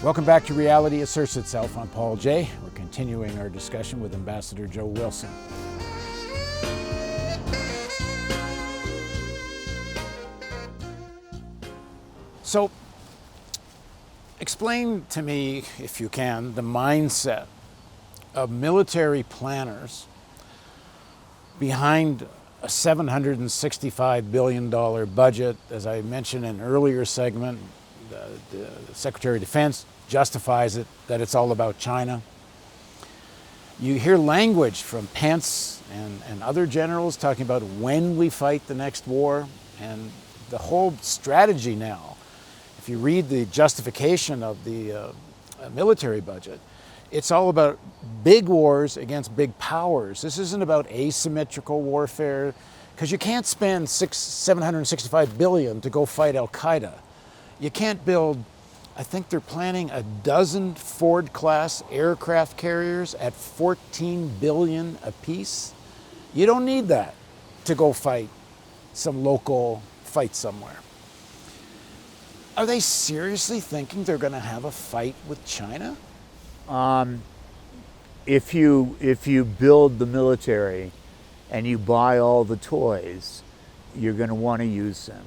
Welcome back to Reality Asserts Itself. I'm Paul Jay. We're continuing our discussion with Ambassador Joe Wilson. So, explain to me, if you can, the mindset of military planners behind a $765 billion budget. As I mentioned in an earlier segment, the Secretary of Defense justifies it, that it's all about China. You hear language from Pence and other generals talking about when we fight the next war, and the whole strategy now, if you read the justification of the military budget, it's all about big wars against big powers. This isn't about asymmetrical warfare, because you can't spend $765 billion to go fight Al-Qaeda. You can't build, I think they're planning a dozen Ford-class aircraft carriers at $14 billion apiece. You don't need that to go fight some local fight somewhere. Are they seriously thinking they're going to have a fight with China? If you build the military and you buy all the toys, you're going to want to use them.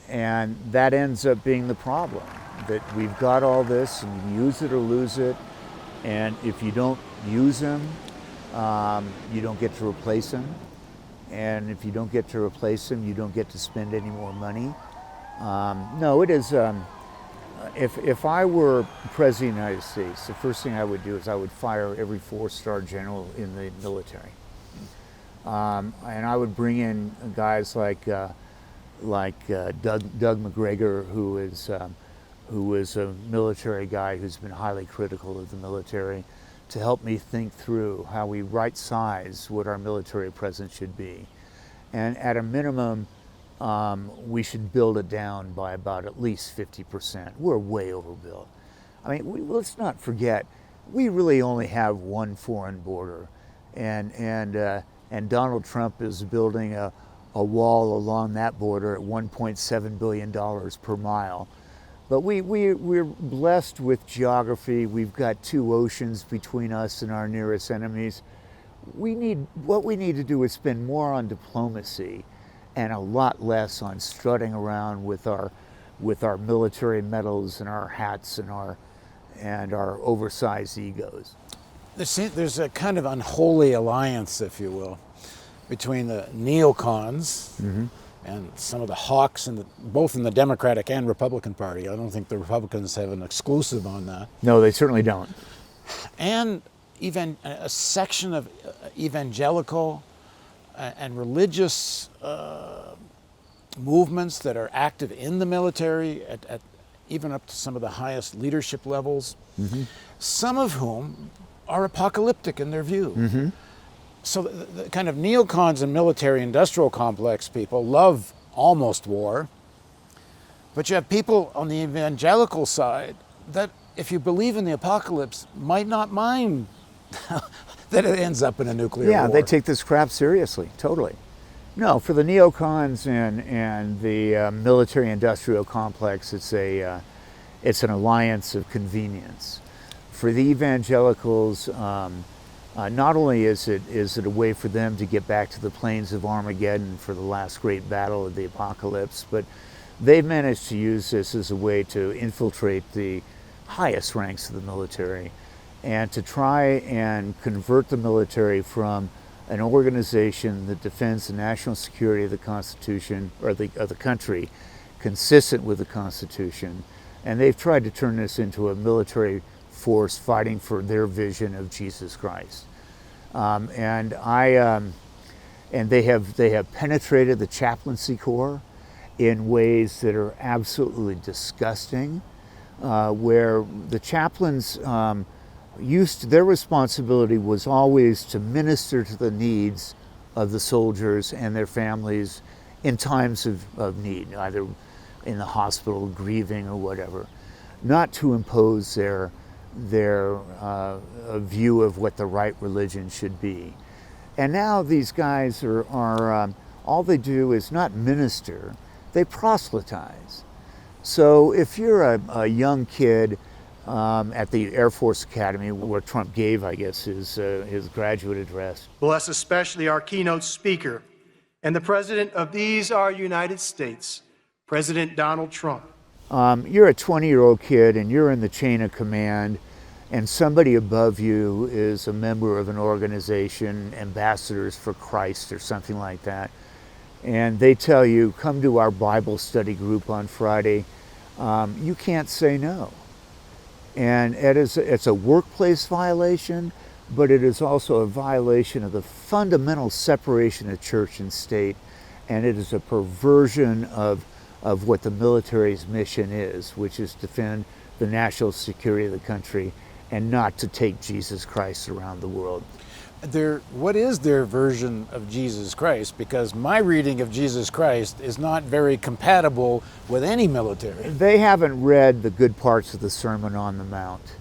And that ends up being the problem, that we've got all this and use it or lose it. And if you don't use them, you don't get to replace them. And if you don't get to replace them, you don't get to spend any more money. No, it is, if I were President of the United States, the first thing I would do is I would fire every 4-star general in the military. And I would bring in guys like Doug McGregor, who is a military guy who's been highly critical of the military, to help me think through how we right-size what our military presence should be. And at a minimum, we should build it down by about at least 50%. We're way overbuilt. I mean, let's not forget, we really only have one foreign border, and Donald Trump is building a wall along that border at $1.7 billion per mile. But we're blessed with geography. We've got 2 oceans between us and our nearest enemies. What we need to do is spend more on diplomacy and a lot less on strutting around with our military medals and our hats and our oversized egos. There's a kind of unholy alliance, if you will, between the neocons and some of the hawks, both in the Democratic and Republican Party. I don't think the Republicans have an exclusive on that. No, they certainly don't. And even a section of evangelical and religious movements that are active in the military, at even up to some of the highest leadership levels, some of whom are apocalyptic in their view. So the kind of neocons and military-industrial complex people love almost war, but you have people on the evangelical side that, if you believe in the apocalypse, might not mind that it ends up in a nuclear war. Yeah, they take this crap seriously, totally. No, for the neocons and the military-industrial complex, it's an alliance of convenience. For the evangelicals, not only is it a way for them to get back to the plains of Armageddon for the last great battle of the apocalypse, but they've managed to use this as a way to infiltrate the highest ranks of the military and to try and convert the military from an organization that defends the national security of the Constitution, or of the country, consistent with the Constitution. And they've tried to turn this into a military force fighting for their vision of Jesus Christ. And they have penetrated the chaplaincy corps in ways that are absolutely disgusting, where the chaplains their responsibility was always to minister to the needs of the soldiers and their families in times of need, either in the hospital, grieving or whatever, not to impose their view of what the right religion should be. And now these guys are all they do is not minister, they proselytize. So if you're a young kid at the Air Force Academy, where Trump gave, I guess, his graduate address. Bless especially our keynote speaker and the President of these, our United States, President Donald Trump. You're a 20-year-old kid and you're in the chain of command, and somebody above you is a member of an organization, Ambassadors for Christ or something like that, and they tell you, come to our Bible study group on Friday. You can't say no. And it's a workplace violation, but it is also a violation of the fundamental separation of church and state, and it is a perversion of what the military's mission is, which is to defend the national security of the country and not to take Jesus Christ around the world. What is their version of Jesus Christ? Because my reading of Jesus Christ is not very compatible with any military. They haven't read the good parts of the Sermon on the Mount.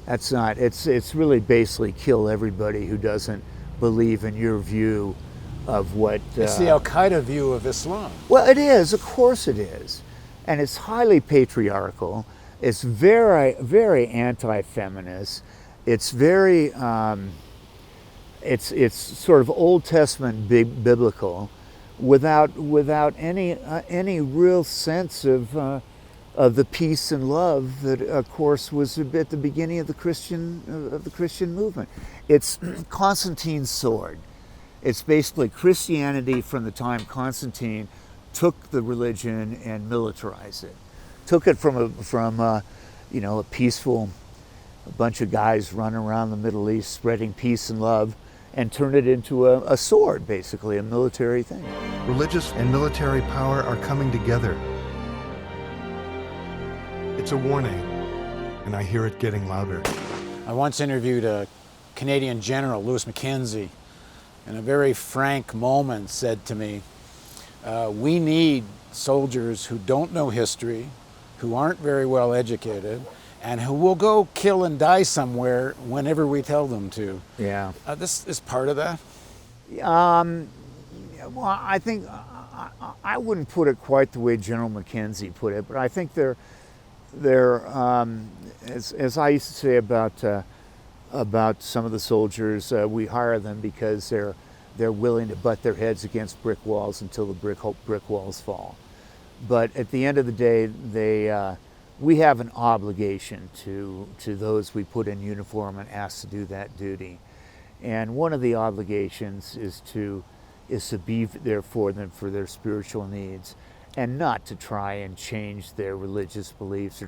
That's not, it's really basically kill everybody who doesn't believe in your view of what... It's the Al-Qaeda view of Islam. Well, it is, of course it is. And it's highly patriarchal. It's very, very anti-feminist. It's very... It's sort of Old Testament biblical, without any real sense of the peace and love that, of course, was at the beginning of the Christian movement. It's Constantine's sword. It's basically Christianity from the time Constantine took the religion and militarized it, took it from a peaceful bunch of guys running around the Middle East spreading peace and love, and turned it into a sword, basically, a military thing. Religious and military power are coming together. It's a warning, and I hear it getting louder. I once interviewed a Canadian general, Louis Mackenzie, in a very frank moment said to me, we need soldiers who don't know history, who aren't very well educated, and who will go kill and die somewhere whenever we tell them to. Yeah. This is part of that? Well, I think, I wouldn't put it quite the way General Mackenzie put it, but I think they're as I used to say about some of the soldiers, we hire them because they're willing to butt their heads against brick walls until the brick walls fall. But at the end of the day, we have an obligation to those we put in uniform and ask to do that duty. And one of the obligations is to be there for them for their spiritual needs, and not to try and change their religious beliefs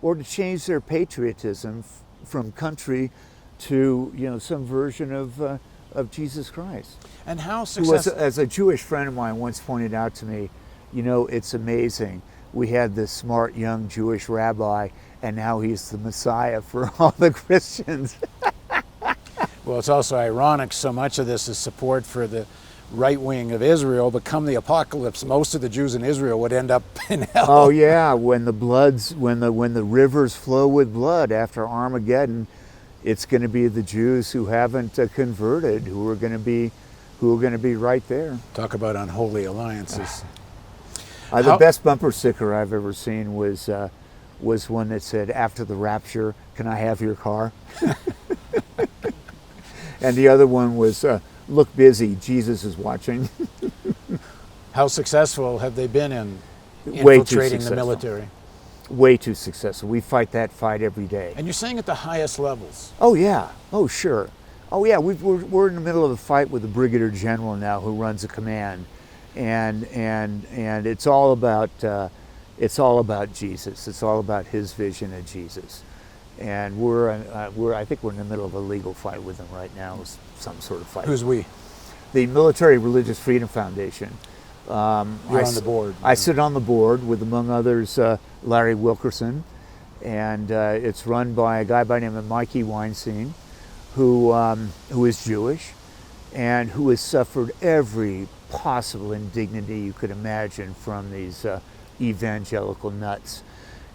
or to change their patriotism from country to some version of Jesus Christ. And how successful? As a Jewish friend of mine once pointed out to me, it's amazing. We had this smart young Jewish rabbi, and now he's the Messiah for all the Christians. Well, it's also ironic, so much of this is support for the right wing of Israel, but come the apocalypse, most of the Jews in Israel would end up in hell. Oh yeah, when the rivers flow with blood after Armageddon, it's going to be the Jews who haven't converted who are going to be right there. Talk about unholy alliances. The best bumper sticker I've ever seen was one that said, "After the rapture, can I have your car?" And the other one was, "Look busy, Jesus is watching." How successful have they been in infiltrating the military? Way too successful. We fight that fight every day. And you're saying at the highest levels? Oh yeah. Oh sure. Oh yeah. We're in the middle of a fight with the brigadier general now, who runs a command. And it's all about Jesus. It's all about his vision of Jesus, and I think we're in the middle of a legal fight with him right now, some sort of fight. Who's we? The Military Religious Freedom Foundation. You're on the board. I sit on the board with, among others, Larry Wilkerson, and it's run by a guy by the name of Mikey Weinstein, who is Jewish, and who has suffered every possible indignity you could imagine from these evangelical nuts,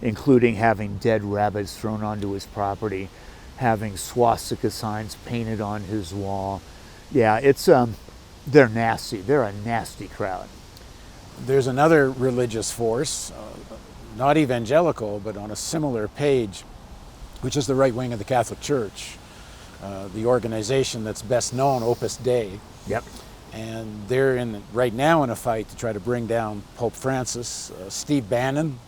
including having dead rabbits thrown onto his property, having swastika signs painted on his wall. Yeah, it's they're nasty. They're a nasty crowd. There's another religious force, not evangelical, but on a similar page, which is the right wing of the Catholic Church, the organization that's best known, Opus Dei. Yep. And they're right now in a fight to try to bring down Pope Francis. Steve Bannon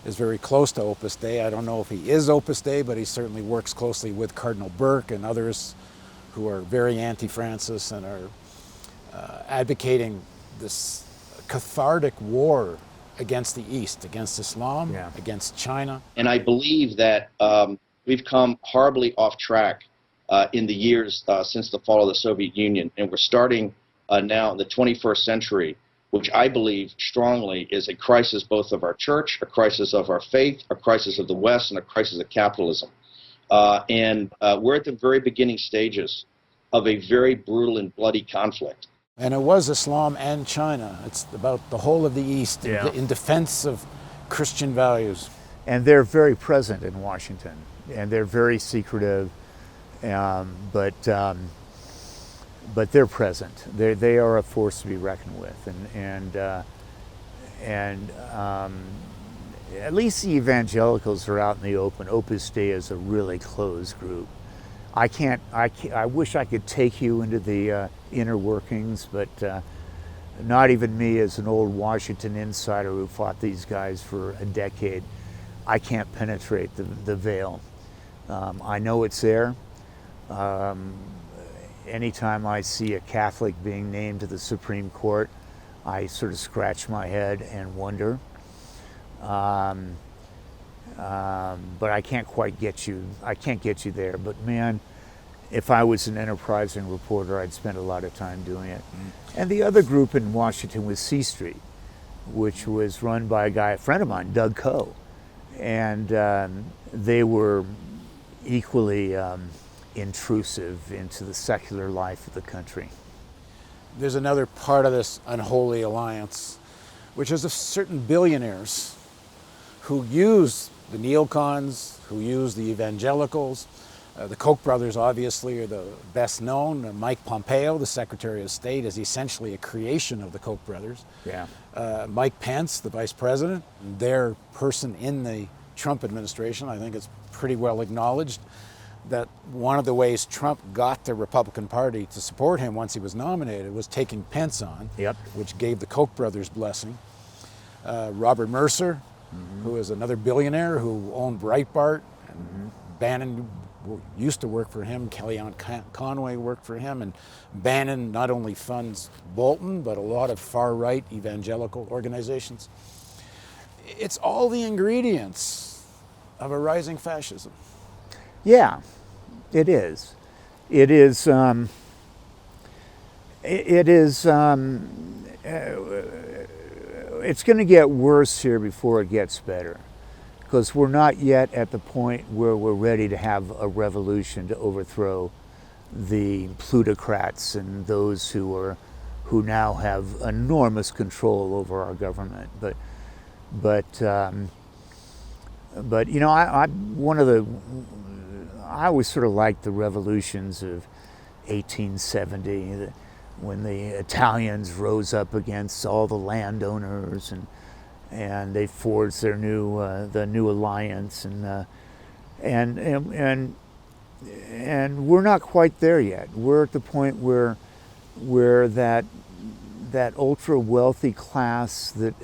is very close to Opus Dei. I don't know if he is Opus Dei, but he certainly works closely with Cardinal Burke and others who are very anti-Francis and are advocating this cathartic war against the East, against Islam, against China. And I believe that we've come horribly off track in the years since the fall of the Soviet Union, and we're starting now in the 21st century, which I believe strongly is a crisis both of our church, a crisis of our faith, a crisis of the West, and a crisis of capitalism. And we're at the very beginning stages of a very brutal and bloody conflict. And it was Islam and China. It's about the whole of the East in defense of Christian values. And they're very present in Washington, and they're very secretive, but they're present. They are a force to be reckoned with, and at least the evangelicals are out in the open. Opus Dei is a really closed group. I wish I could take you into the inner workings, but not even me, as an old Washington insider who fought these guys for a decade, I can't penetrate the veil. I know it's there. Anytime I see a Catholic being named to the Supreme Court, I sort of scratch my head and wonder. But I can't quite get you. I can't get you there. But man, if I was an enterprising reporter, I'd spend a lot of time doing it. And the other group in Washington was C Street, which was run by a friend of mine, Doug Coe, and they were equally intrusive into the secular life of the country. There's another part of this unholy alliance, which is of certain billionaires who use the neocons, who use the evangelicals. The Koch brothers obviously are the best known. Mike Pompeo, the Secretary of State, is essentially a creation of the Koch brothers. Yeah. Mike Pence, the Vice President, their person in the Trump administration, I think it's pretty well acknowledged that one of the ways Trump got the Republican Party to support him once he was nominated was taking Pence on, which gave the Koch brothers' blessing. Robert Mercer, who is another billionaire who owned Breitbart, and Bannon used to work for him, Kellyanne Conway worked for him, and Bannon not only funds Bolton, but a lot of far-right evangelical organizations. It's all the ingredients of a rising fascism. Yeah, it is. It is. It's going to get worse here before it gets better, because we're not yet at the point where we're ready to have a revolution to overthrow the plutocrats and those who now have enormous control over our government. But you know, I always sort of liked the revolutions of 1870, when the Italians rose up against all the landowners and they forged their the new alliance, and we're not quite there yet. We're at the point where that ultra wealthy class that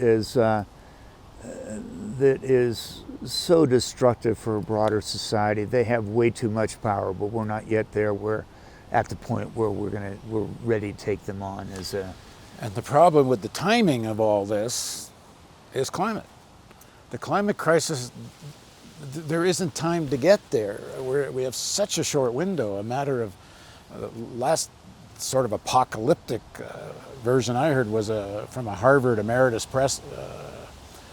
is so destructive for a broader society. They have way too much power, but we're not yet there. We're at the point where we're ready to take them on as a. And the problem with the timing of all this is climate. The climate crisis, there isn't time to get there. We have such a short window. A matter of last sort of apocalyptic version I heard was from a Harvard emeritus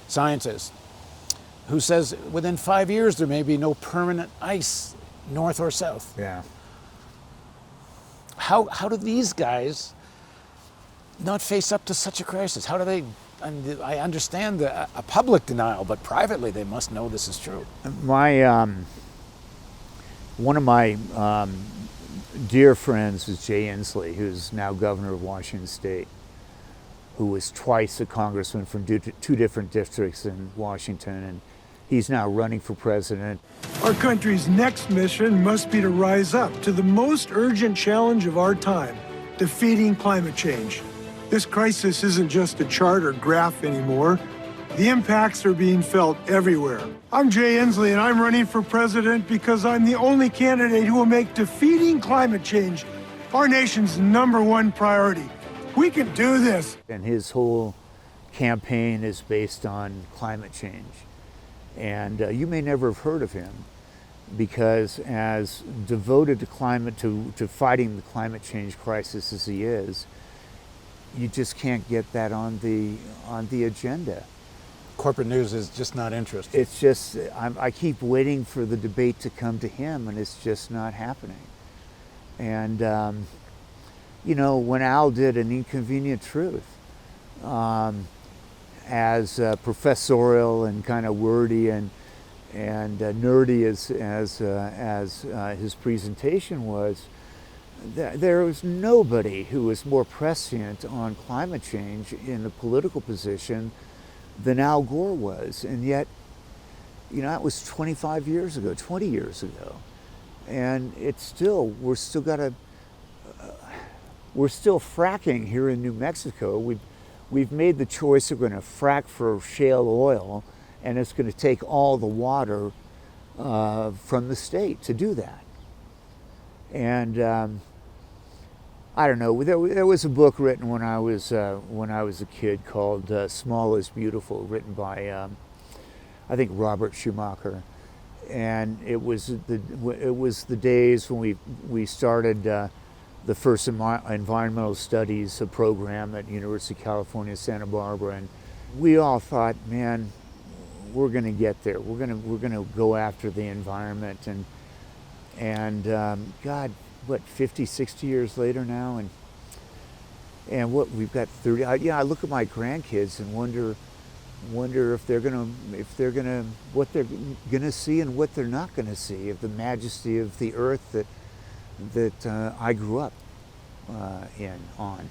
scientist who says within 5 years there may be no permanent ice north or south. Yeah. How do these guys not face up to such a crisis? How do they? I understand a public denial, but privately they must know this is true. One of my dear friends is Jay Inslee, who's now governor of Washington State, who was twice a congressman from two different districts in Washington, He's now running for president. Our country's next mission must be to rise up to the most urgent challenge of our time, defeating climate change. This crisis isn't just a chart or graph anymore. The impacts are being felt everywhere. I'm Jay Inslee, and I'm running for president because I'm the only candidate who will make defeating climate change our nation's #1 priority. We can do this. And his whole campaign is based on climate change. And you may never have heard of him because as devoted to fighting the climate change crisis as he is, you just can't get that on the agenda. Corporate news is just not interested. It's just, I keep waiting for the debate to come to him, and it's just not happening. And, you know, when Al did An Inconvenient Truth, as professorial and kind of wordy and nerdy as his presentation was, there was nobody who was more prescient on climate change in the political position than Al Gore was. And yet, you know, that was 25 years ago, 20 years ago. And it's still, we're still fracking here in New Mexico. We've made the choice we're going to frack for shale oil, and it's going to take all the water from the state to do that. And I don't know. There was a book written when I was a kid called "Small is Beautiful," written by I think Robert Schumacher, and it was the days when we started the first environmental studies program at University of California, Santa Barbara, and we all thought, man, we're going to get there. We're going to go after the environment, and God, what, 50, 60 years later now, and what we've got 30. I look at my grandkids and wonder if they're gonna what they're gonna see and what they're not gonna see of the majesty of the earth that I grew up on.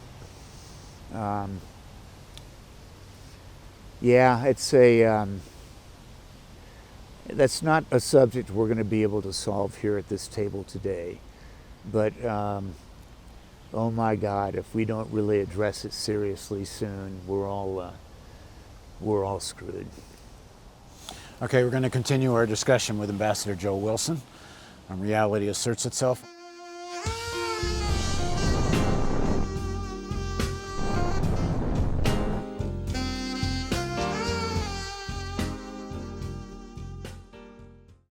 Yeah, it's that's not a subject we're going to be able to solve here at this table today. But, oh my God, if we don't really address it seriously soon, we're all screwed. Okay, we're going to continue our discussion with Ambassador Joe Wilson on Reality Asserts Itself.